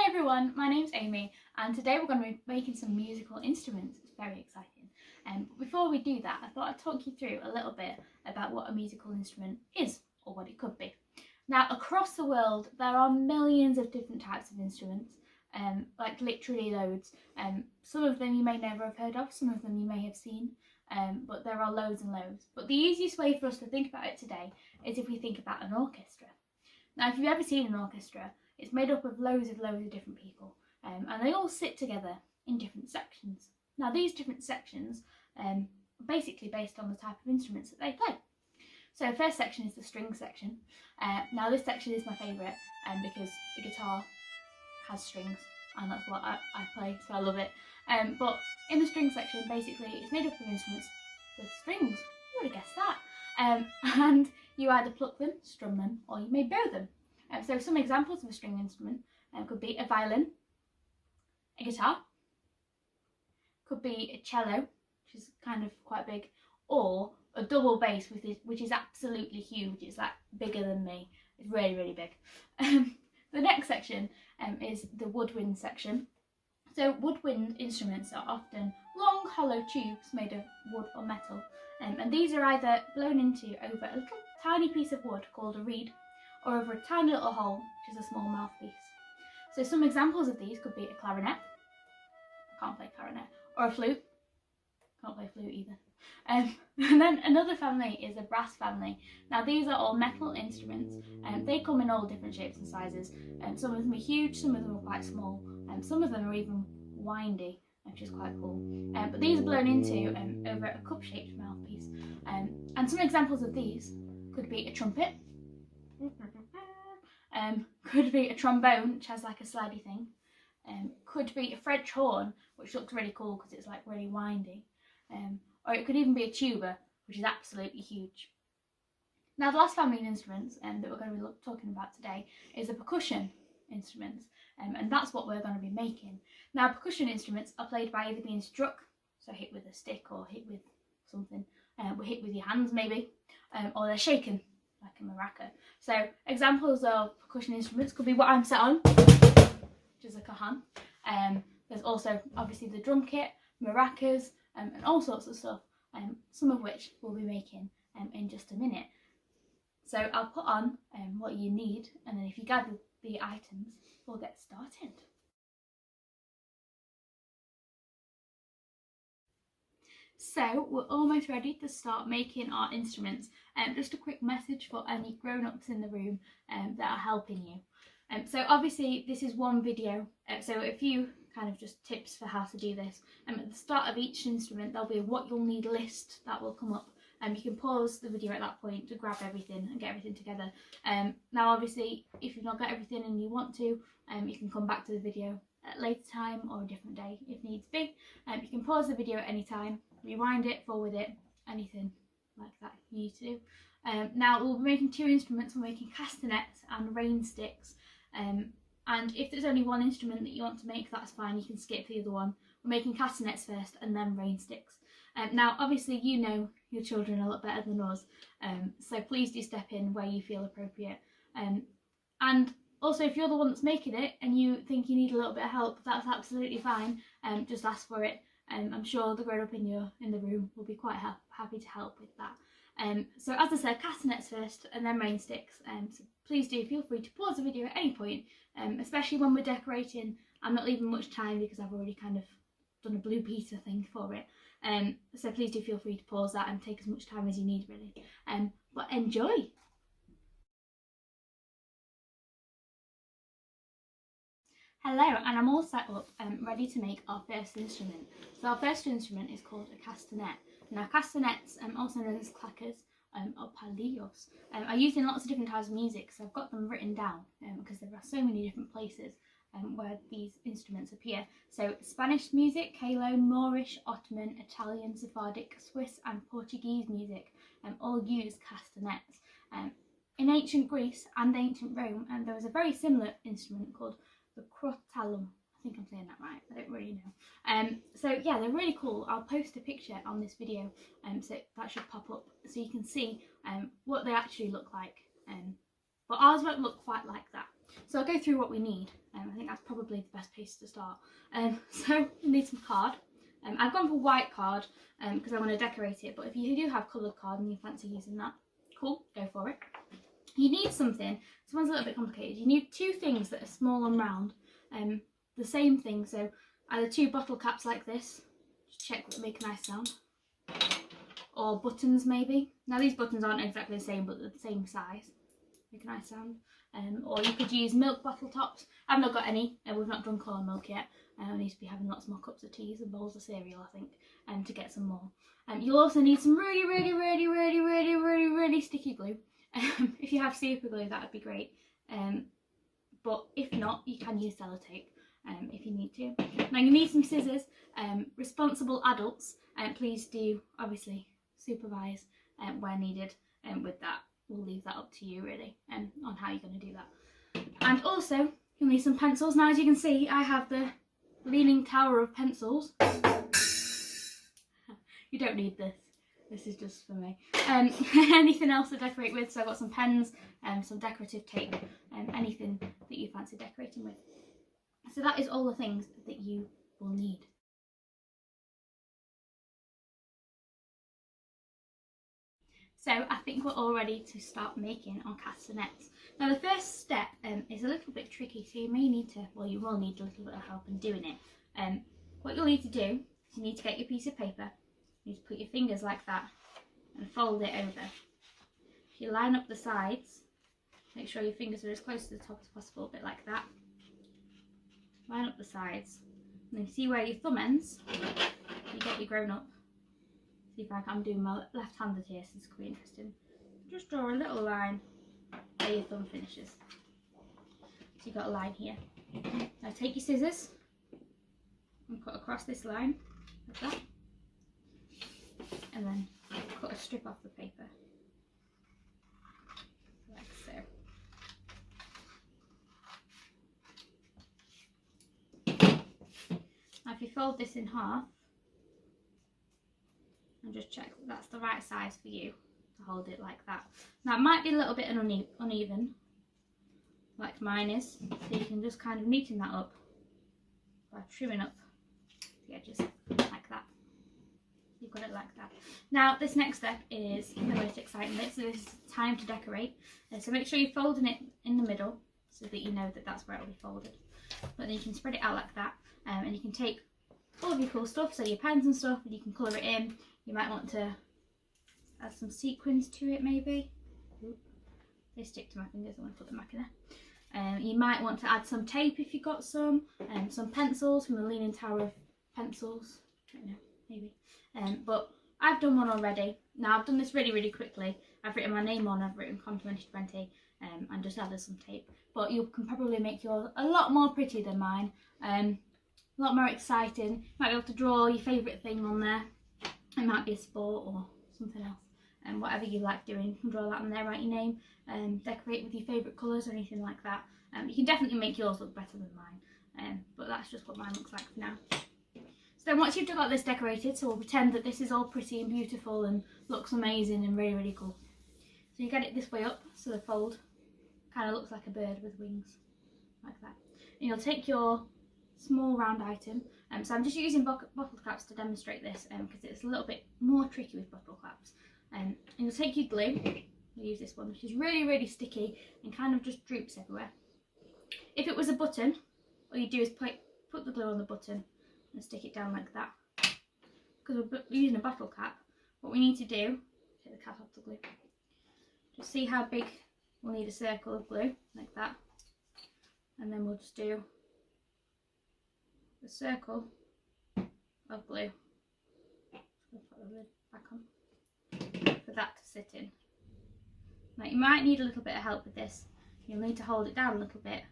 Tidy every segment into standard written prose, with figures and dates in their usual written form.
everyone, my name's Amy and today we're going to be making some musical instruments. It's very exciting. But before we do that, I thought I'd talk you through a little bit about what a musical instrument is, or what it could be. Now, across the world there are millions of different types of instruments, like literally loads. Some of them you may never have heard of, some of them you may have seen, but there are loads and loads. But the easiest way for us to think about it today is if we think about an orchestra. Now, if you've ever seen an orchestra, it's made up of loads of different people, and they all sit together in different sections. Now, these different sections are basically based on the type of instruments that they play. So, first section is the string section. Now, this section is my favourite because the guitar has strings, and that's what I play, so I love it. But in the string section, basically, it's made up of instruments with strings. You would have guessed that. And you either pluck them, strum them, or you may bow them. So some examples of a string instrument could be a violin, a guitar, could be a cello, which is kind of quite big, or a double bass, which is absolutely huge. It's like bigger than me. It's really, really big. The next section is the woodwind section. So woodwind instruments are often long, hollow tubes made of wood or metal, and these are either blown into over a little tiny piece of wood called a reed, or over a tiny little hole, which is a small mouthpiece. So some examples of these could be a clarinet, I can't play clarinet, or a flute, can't play flute either. And then another family is a brass family. Now these are all metal instruments, and they come in all different shapes and sizes. Some of them are huge, some of them are quite small, and some of them are even windy, which is quite cool. But these are blown into over a cup-shaped mouthpiece. And some examples of these could be a trumpet, could be a trombone, which has like a slidey thing, could be a French horn, which looks really cool because it's like really windy, or it could even be a tuba, which is absolutely huge. Now, the last family of instruments that we're going to be talking about today is the percussion instruments, and that's what we're going to be making. Now, percussion instruments are played by either being struck, so hit with a stick or hit with something, hit with your hands maybe, or they're shaken like a maraca. So examples of percussion instruments could be what I'm sat on, which is a cajon. There's also obviously the drum kit, maracas, and all sorts of stuff, some of which we'll be making in just a minute. So I'll put on what you need, and then if you gather the items, we'll get started. So we're almost ready to start making our instruments. Just a quick message for any grown-ups in the room that are helping you. So obviously this is one video, so a few kind of just tips for how to do this. At the start of each instrument there'll be a what you'll need list that will come up. You can pause the video at that point to grab everything and get everything together. Now obviously if you've not got everything and you want to, you can come back to the video at a later time or a different day if needs be. You can pause the video at any time, rewind it, forward it, anything like that you need to do. Now we'll be making two instruments. We're making castanets and rain sticks, and if there's only one instrument that you want to make, that's fine, you can skip the other one. We're making castanets first and then rain sticks. Now obviously you know your children a lot better than us, so please do step in where you feel appropriate, and also if you're the one that's making it and you think you need a little bit of help, that's absolutely fine. Just ask for it. I'm sure the grown-up in the room will be quite happy to help with that. So as I said, castanets first and then rain sticks. So please do feel free to pause the video at any point, especially when we're decorating. I'm not leaving much time because I've already kind of done a Blue Peter thing for it. So please do feel free to pause that and take as much time as you need, really. But enjoy! Hello, and I'm all set up ready to make our first instrument. So our first instrument is called a castanet. Now castanets, also known as clackers or palillos, are used in lots of different types of music, so I've got them written down because there are so many different places where these instruments appear. So Spanish music, Calo, Moorish, Ottoman, Italian, Sephardic, Swiss and Portuguese music all use castanets. In ancient Greece and ancient Rome, there was a very similar instrument called the crotallum. I think I'm saying that right, I don't really know. So yeah, they're really cool. I'll post a picture on this video, so that should pop up so you can see what they actually look like. But ours won't look quite like that. So I'll go through what we need I think that's probably the best place to start. So you need some card. I've gone for white card because I want to decorate it, but if you do have coloured card and you fancy using that, cool, go for it. You need something, this one's a little bit complicated, you need two things that are small and round, the same thing, so either two bottle caps like this, just check that make a nice sound, or buttons maybe. Now these buttons aren't exactly the same, but they're the same size, make a nice sound. Or you could use milk bottle tops. I've not got any, we've not drunk all our milk yet. I need to be having lots more cups of teas and bowls of cereal, I think, to get some more. You'll also need some really sticky glue. If you have super glue, that would be great. But if not, you can use sellotape if you need to. Now you need some scissors. Responsible adults, please do obviously supervise where needed with that. We'll leave that up to you really on how you're going to do that. And also you'll need some pencils. Now as you can see, I have the Leaning Tower of pencils. You don't need this. This is just for me. Anything else to decorate with, so I've got some pens, some decorative tape, anything that you fancy decorating with. So that is all the things that you will need. So I think we're all ready to start making our castanets. Now the first step is a little bit tricky, so you may need to, well you will need a little bit of help in doing it. What you'll need to do is you need to get your piece of paper, you need to put your fingers like that and fold it over. If you line up the sides, make sure your fingers are as close to the top as possible, a bit like that. Line up the sides, and then see where your thumb ends, you get your grown up. See if I'm doing my left-handed here, so this could be interesting. Just draw a little line where your thumb finishes. So you've got a line here. Now take your scissors and cut across this line, like that. And then cut a strip off the paper, like so. Now if you fold this in half, and just check that that's the right size for you to hold it like that. Now it might be a little bit uneven, like mine is, so you can just kind of neaten that up by trimming up the edges like that. You've got it like that. Now this next step is the most exciting bit, so this is time to decorate. So make sure you're folding it in the middle so that you know that that's where it will be folded. But then you can spread it out like that, and you can take all of your cool stuff, so your pens and stuff, and you can colour it in. You might want to add some sequins to it maybe. Ooh, they stick to my fingers, I want to put them back in there. You might want to add some tape if you've got some pencils from the Leaning Tower of pencils. I don't know, maybe. But I've done one already. Now I've done this really quickly. I've written my name on, I've written COM 2020 and just added some tape. But you can probably make yours a lot more pretty than mine. A lot more exciting. You might be able to draw your favourite thing on there. It might be a sport or something else. And whatever you like doing, you can draw that on there, write your name, decorate with your favourite colours or anything like that. You can definitely make yours look better than mine. But that's just what mine looks like for now. So then once you've got this decorated, so we'll pretend that this is all pretty and beautiful and looks amazing and really cool. So you get it this way up, so the fold kind of looks like a bird with wings, like that. And you'll take your small round item, so I'm just using bottle caps to demonstrate this because it's a little bit more tricky with bottle caps. And you'll take your glue, you'll use this one, which is really sticky and kind of just droops everywhere. If it was a button, all you do is put the glue on the button and stick it down like that. Because we're using a bottle cap, what we need to do, take the cap off the glue, just see how big we'll need a circle of glue, like that. And then we'll just do a circle of glue. I'll put the lid back on for that to sit in. Now you might need a little bit of help with this. You'll need to hold it down a little bit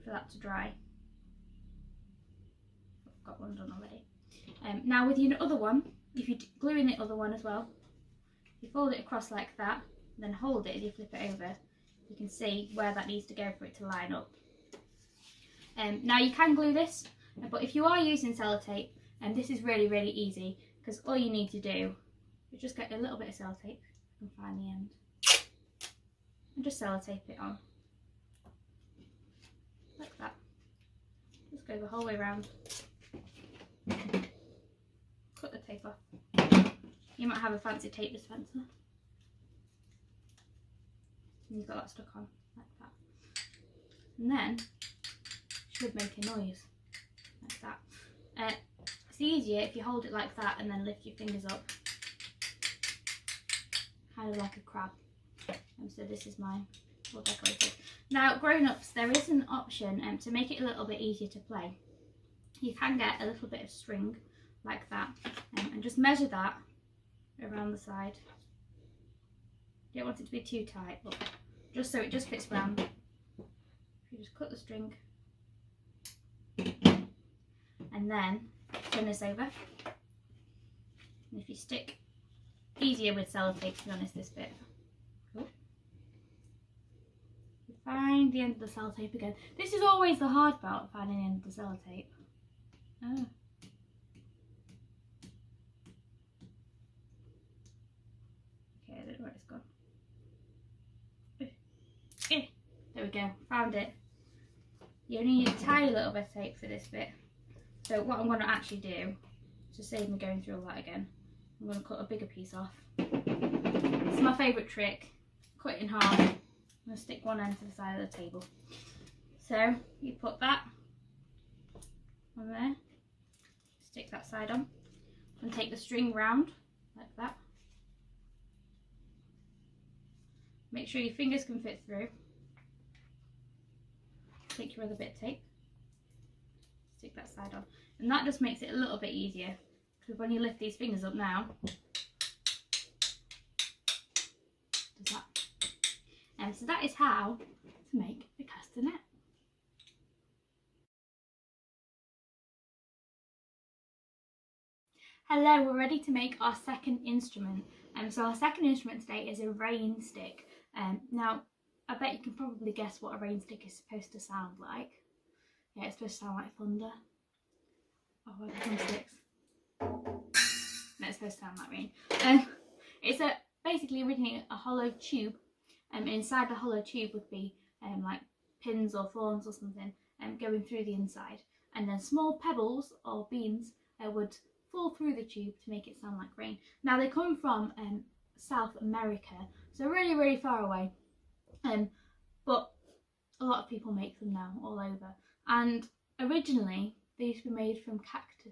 for that to dry. I've got one done already. Now with your other one, if you glue in the other one as well, you fold it across like that, then hold it and you flip it over, you can see where that needs to go for it to line up. Now you can glue this, but if you are using sellotape, this is really easy, because all you need to do is just get a little bit of sellotape, if you can find the end, and just sellotape it on, like that. go the whole way around. Cut the tape off. You might have a fancy tape dispenser. And you've got that stuck on like that. And then it should make a noise like that. It's easier if you hold it like that and then lift your fingers up, kind of like a crab. And so this is mine, all decorated. Now, grown-ups, there is an option to make it a little bit easier to play. You can get a little bit of string like that, and just measure that around the side. You don't want it to be too tight, but just so it just fits round. You just cut the string and then turn this over. And if you stick, easier with sellotape to be honest, this bit. Cool. You find the end of the sellotape again. This is always the hard part, finding the end of the sellotape. Oh. Okay, I don't know where it's gone. There we go, found it. You only need a tiny little bit of tape for this bit. So what I'm going to actually do, to save me going through all that again, I'm going to cut a bigger piece off. This is my favourite trick. Cut it in half. I'm going to stick one end to the side of the table. So you put that on there, stick that side on, and take the string round like that. Make sure your fingers can fit through. Take your other bit of tape, stick that side on, and that just makes it a little bit easier, because when you lift these fingers up now, does that. And so that is how to make a castanet. Hello, we're ready to make our second instrument. So our second instrument today is a rain stick. Now, I bet you can probably guess what a rain stick is supposed to sound like. Yeah, it's supposed to sound like thunder. Oh, where are the thunder sticks? No, it's supposed to sound like rain. It's basically originally a hollow tube, and inside the hollow tube would be like pins or thorns or something going through the inside, and then small pebbles or beans would fall through the tube to make it sound like rain. Now they come from South America, so really, really far away. But a lot of people make them now all over. And originally they used to be made from cacti.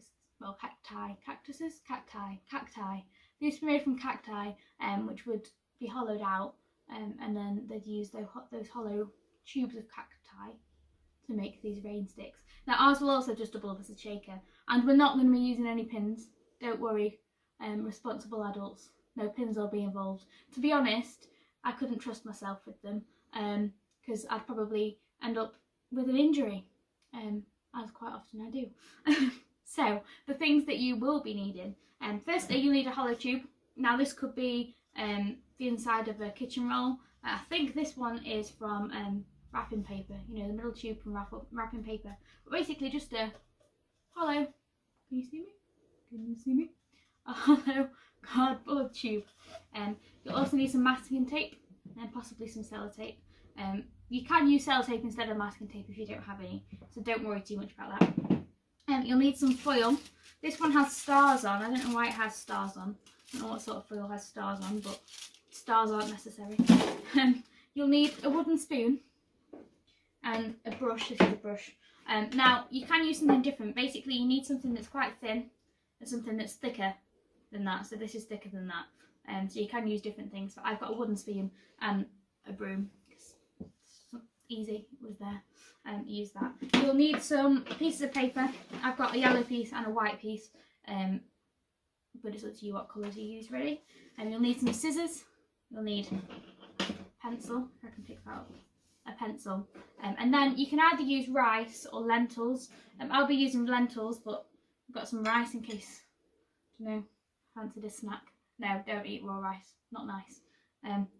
They used to be made from cacti, which would be hollowed out, and then they'd use those hollow tubes of cacti to make these rain sticks. Now ours will also just double up as a shaker, and we're not going to be using any pins. Don't worry, responsible adults. No pins will be involved. To be honest, I couldn't trust myself with them, because I'd probably end up with an injury, as quite often I do. So the things that you will be needing, firstly you'll need a hollow tube. Now this could be the inside of a kitchen roll. I think this one is from wrapping paper, you know, the middle tube from wrapping paper. But basically just a hollow, can you see me? Can you see me? A hollow cardboard tube. You'll also need some masking tape and possibly some sellotape. You can use sellotape instead of masking tape if you don't have any, so don't worry too much about that. You'll need some foil. This one has stars on. I don't know why it has stars on. I don't know what sort of foil has stars on, but stars aren't necessary. You'll need a wooden spoon and a brush. This is a brush. Now you can use something different. Basically you need something that's quite thin and something that's thicker than that. So this is thicker than that. So you can use different things, but I've got a wooden spoon and a broom. It's easy, it was there. Use that. You'll need some pieces of paper. I've got a yellow piece and a white piece, but it's up to you what colours you use really. You'll need some scissors. You'll need a pencil, if I can pick that up, a pencil. And then you can either use rice or lentils. I'll be using lentils, but I've got some rice in case, I don't know, fancy this snack. No, don't eat raw rice, not nice.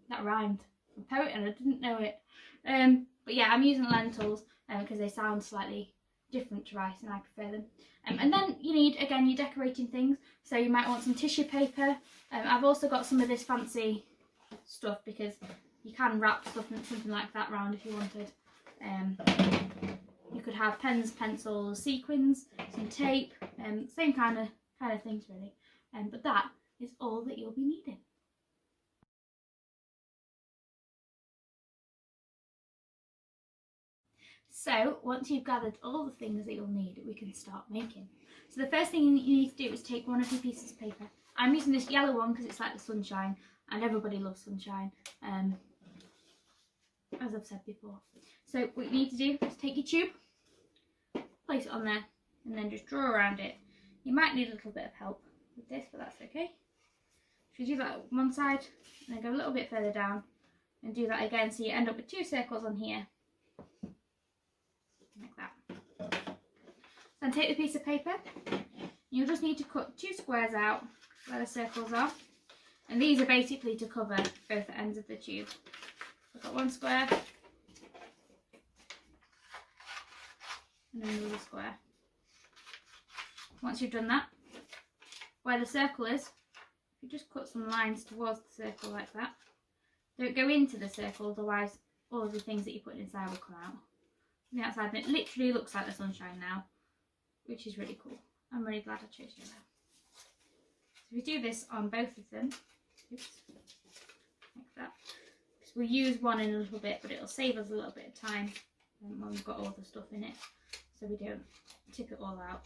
That rhymed. I'm a poet and I didn't know it. But yeah, I'm using lentils because they sound slightly different to rice and I prefer them. And then you need, again, your decorating things. So you might want some tissue paper. I've also got some of this fancy stuff because you can wrap stuff in something like that round if you wanted. You could have pens, pencils, sequins, some tape, same kind of things really. But that is all that you'll be needing. So once you've gathered all the things that you'll need, we can start making. So the first thing you need to do is take one of your pieces of paper. I'm using this yellow one because it's like the sunshine, and everybody loves sunshine, as I've said before. So what you need to do is take your tube, place it on there, and then just draw around it. You might need a little bit of help with this, but that's okay. So you do that on one side, and then go a little bit further down, and do that again, so you end up with 2 circles on here. Like that. Then take the piece of paper. You'll just need to cut 2 squares out where the circles are, and these are basically to cover both ends of the tube. I've got 1 square and then another square. Once you've done that, where the circle is, you just cut some lines towards the circle like that. Don't go into the circle, otherwise all of the things that you put inside will come out on the outside, and it literally looks like the sunshine now, which is really cool. I'm really glad I chose yellow. So we do this on both of them, oops, like that. Because we'll use one in a little bit, but it'll save us a little bit of time when we've got all the stuff in it, so we don't tip it all out.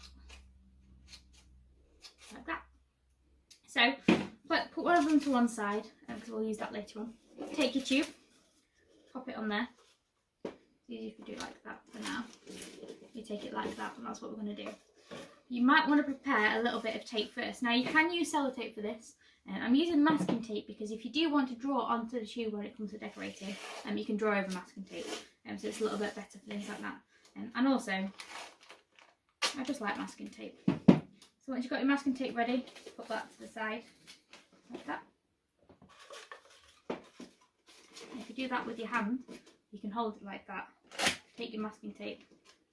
Like that. So put one of them to one side, because we'll use that later on. Take your tube, pop it on there. It's easy if you do it like that for now. You take it like that, and that's what we're going to do. You might want to prepare a little bit of tape first. Now you can use sellotape for this. I'm using masking tape because if you do want to draw onto the tube when it comes to decorating, you can draw over masking tape. So it's a little bit better for things like that. And also, I just like masking tape. So once you've got your masking tape ready, put that to the side, like that. And if you do that with your hand, you can hold it like that. Take your masking tape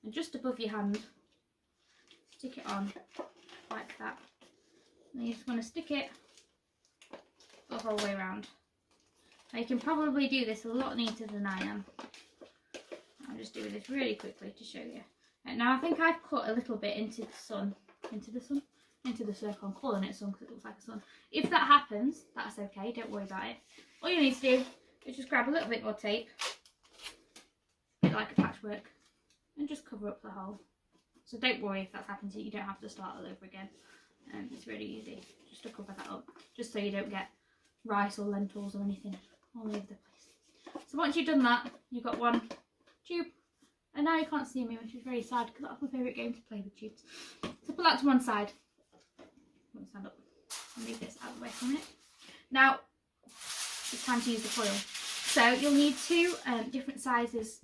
and just above your hand, stick it on like that. And you just want to stick it the whole way around. Now you can probably do this a lot neater than I am. I'm just doing this really quickly to show you. And now I think I've cut a little bit into the sun. Into the circle. I'm calling it sun because it looks like a sun. If that happens, that's okay, don't worry about it. All you need to do is just grab a little bit more tape, a bit like a patchwork, and just cover up the hole. So don't worry if that's happened to you, you don't have to start all over again. It's really easy just to cover that up, just so you don't get rice or lentils or anything all over the place. So once you've done that, you've got one tube, and now you can't see me, which is very sad because that's my favourite game to play with tubes. So put that to one side. I'm going to stand up and leave this out of the way for a minute. Now it's time to use the foil. So you'll need 2 different sizes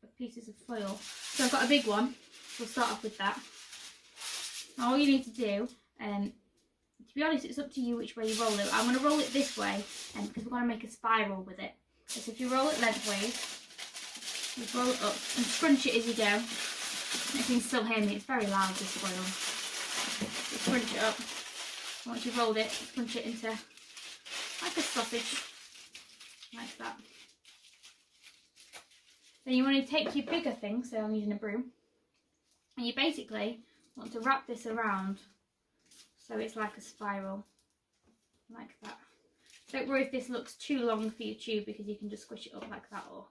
of pieces of foil. So I've got a big one. We'll start off with that. Now all you need to do, to be honest, it's up to you which way you roll it. I'm going to roll it this way because we're going to make a spiral with it. So if you roll it lengthways, you roll it up and scrunch it as you go. You can still hear me, it's very loud, this foil. You scrunch it up. Once you've rolled it, scrunch it into like a sausage, like that. Then you want to take your bigger thing, so I'm using a broom, and you basically want to wrap this around so it's like a spiral, like that. Don't worry if this looks too long for your tube because you can just squish it up like that or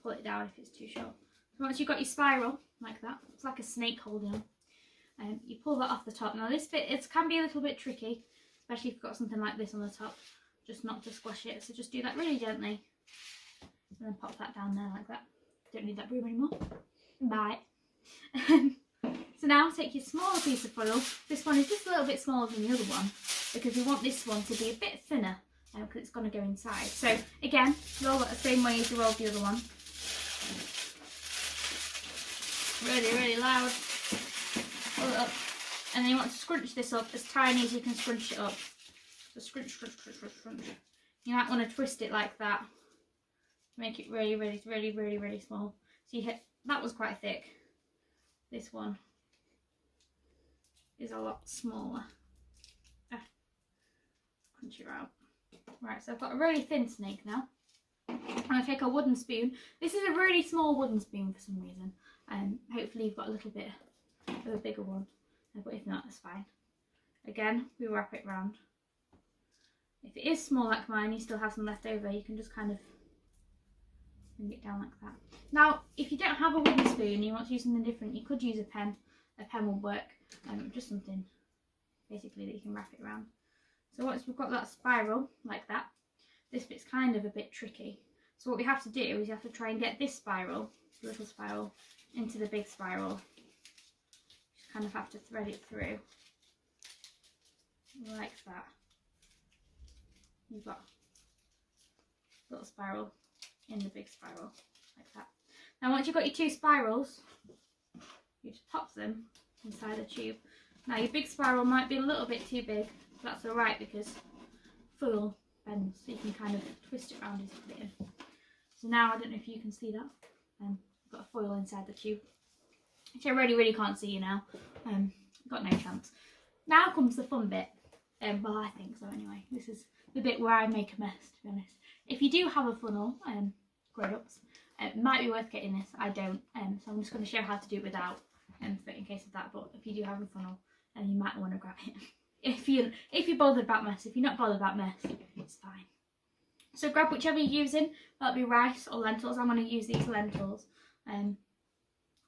pull it down if it's too short. So once you've got your spiral like that, it's like a snake holding on. You pull that off the top. Now this bit, it can be a little bit tricky, especially if you've got something like this on the top, just not to squash it. So just do that really gently and then pop that down there like that. Don't need that broom anymore. Bye. So now take your smaller piece of foil. This one is just a little bit smaller than the other one because we want this one to be a bit thinner because it's going to go inside. So again, roll that the same way as you rolled the other one. Really, really loud. Pull it up. And then you want to scrunch this up as tiny as you can scrunch it up. So scrunch, scrunch, scrunch, scrunch, scrunch. You might want to twist it like that. Make it really, really, really, really, really small. So you hit, that was quite thick. This one is a lot smaller. Crunch it out. Right, so I've got a really thin snake now. I'm going to take a wooden spoon. This is a really small wooden spoon for some reason. Hopefully you've got a little bit of a bigger one, but if not, that's fine. Again, we wrap it round. If it is small like mine, you still have some left over, you can just kind of bring it down like that. Now, if you don't have a wooden spoon and you want to use something different, you could use a pen. A pen will work, just something basically that you can wrap it around. So once we've got that spiral like that, this bit's kind of a bit tricky. So what we have to do is you have to try and get this spiral, the little spiral, into the big spiral. Just kind of have to thread it through like that. You've got a little spiral in the big spiral like that. Now once you've got your two spirals, you just pop them inside the tube. Now your big spiral might be a little bit too big, but that's alright because foil bends, so you can kind of twist it around as you put it in. So now I don't know if you can see that. I've got a foil inside the tube, which I really can't see you now. Got no chance. Now comes the fun bit. Well, I think so anyway. This is the bit where I make a mess, to be honest. If you do have a funnel, grown-ups, it might be worth getting this. I don't, so I'm just going to show how to do it without, in case of that. But if you do have a funnel, then you might want to grab it. If you're bothered about mess. If you're not bothered about mess, it's fine. So grab whichever you're using. That'll be rice or lentils. I'm going to use these lentils,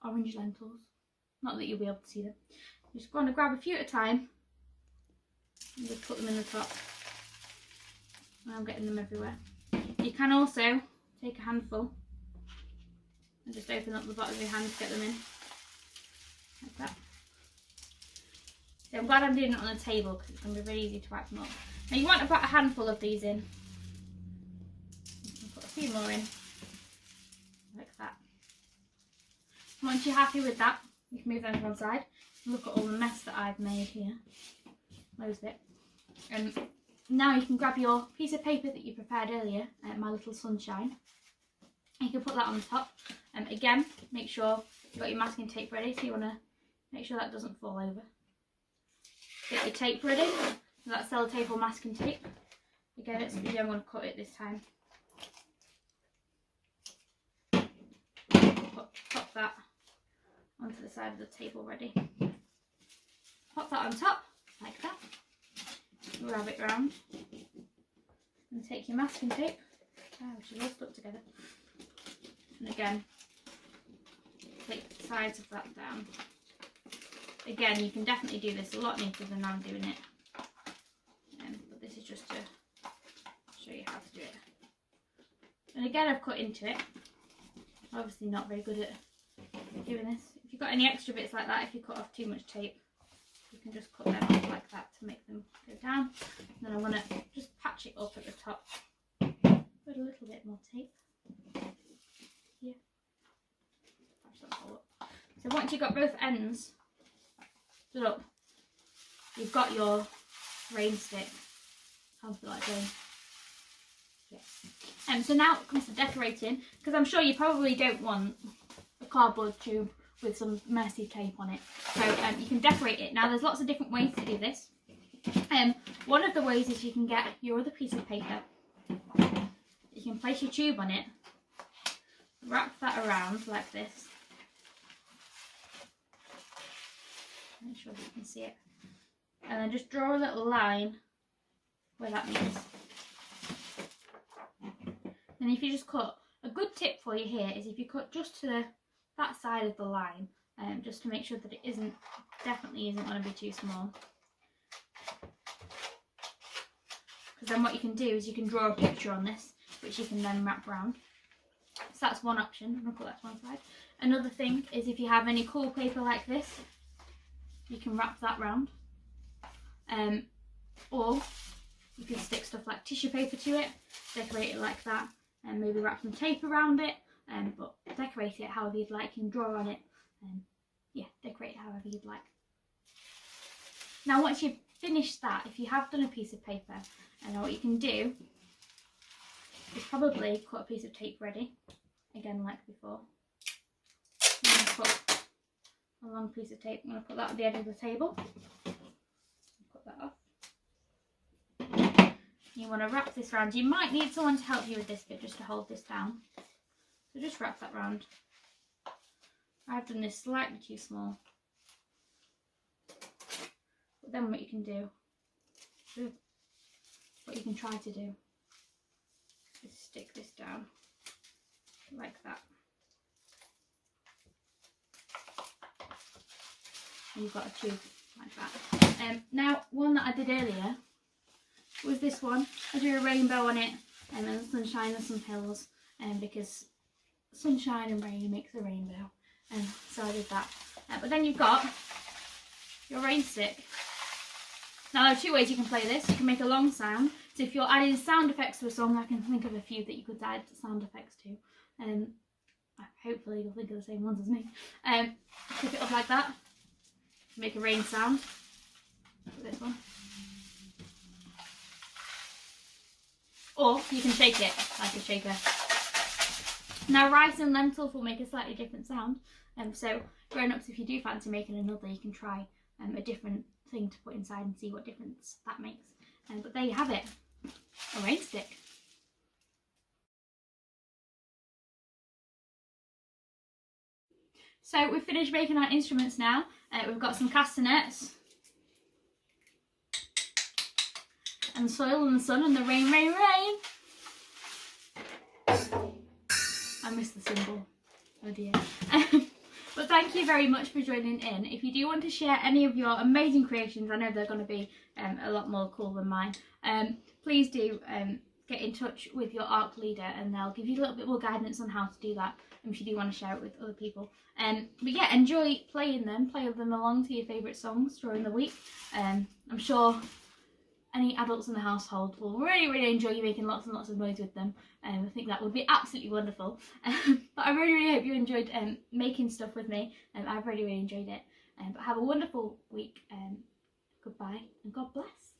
orange lentils. Not that you'll be able to see them. You're just going to grab a few at a time. And just put them in the top. I'm getting them everywhere. You can also take a handful and just open up the bottom of your hand to get them in, like that. So I'm glad I'm doing it on a table because it's going to be very easy to wipe them up. Now you want about a handful of these in. You can put a few more in, like that. Once you're happy with that, you can move them to one side. Look at all the mess that I've made here. Loads of it. And now you can grab your piece of paper that you prepared earlier, my little sunshine. You can put that on the top. Again, make sure you've got your masking tape ready, so you want to make sure that doesn't fall over. Get your tape ready, so that's sellotape or masking tape. Again, you don't want to cut it this time. Pop that onto the side of the table already. Pop that on top, like that. Wrap it round. And take your masking tape, which is all stuck together. And again, take the sides of that down. Again, you can definitely do this a lot neater than I'm doing it. But this is just to show you how to do it. And again, I've cut into it. Obviously not very good at doing this. If you've got any extra bits like that, if you cut off too much tape, you can just cut them off like that to make them go down. And then I want to just patch it up at the top with a little bit more tape. Here. Patch that all up. So once you've got both ends stood up, you've got your rain stick. How do you like rain? Yeah. So now it comes to decorating, because I'm sure you probably don't want a cardboard tube with some messy tape on it. So you can decorate it. Now there's lots of different ways to do this. One of the ways is you can get your other piece of paper. You can place your tube on it, wrap that around like this. Make sure that you can see it. And then just draw a little line where that meets. And if you just cut, a good tip for you here is if you cut just to that side of the line, just to make sure that it definitely isn't going to be too small. Because then what you can do is you can draw a picture on this, which you can then wrap around. So that's one option. I'm going to put that to one side. Another thing is if you have any cool paper like this, you can wrap that round. Or you can stick stuff like tissue paper to it, decorate it like that, and maybe wrap some tape around it. But decorate it however you'd like. You can draw on it, yeah, decorate it however you'd like. Now once you've finished that, if you have done a piece of paper, what you can do is probably cut a piece of tape ready, again like before. I'm going to put a long piece of tape, I'm going to put that at the edge of the table, put that off. You want to wrap this round. You might need someone to help you with this bit just to hold this down. So just wrap that round I've done this slightly too small. But then what you can do, what you can try to do, is stick this down like that. And you've got a tube like that. Now, one that I did earlier was this one. I drew a rainbow on it, and then sunshine and some hills, because sunshine and rain makes a rainbow. And so I did that. But then you've got your rain stick. Now there are two ways you can play this. You can make a long sound. So if you're adding sound effects to a song, I can think of a few that you could add sound effects to. Hopefully you'll think of the same ones as me. Pick it up like that. Make a rain sound. This one. Or you can shake it like a shaker. Now rice and lentils will make a slightly different sound. So grown-ups, if you do fancy making another, you can try a different thing to put inside and see what difference that makes. But there you have it, a rain stick. So we've finished making our instruments now. We've got some castanets, and soil and the sun and the rain, rain, rain. I missed the symbol. Oh dear. But thank you very much for joining in. If you do want to share any of your amazing creations, I know they're going to be a lot more cool than mine, please do get in touch with your ARK leader and they'll give you a little bit more guidance on how to do that if you do want to share it with other people. But yeah, enjoy playing them, play them along to your favourite songs during the week. I'm sure any adults in the household will really, really enjoy you making lots and lots of noise with them. I think that would be absolutely wonderful. But I really, really hope you enjoyed making stuff with me. I've really, really enjoyed it. But have a wonderful week. Goodbye and God bless.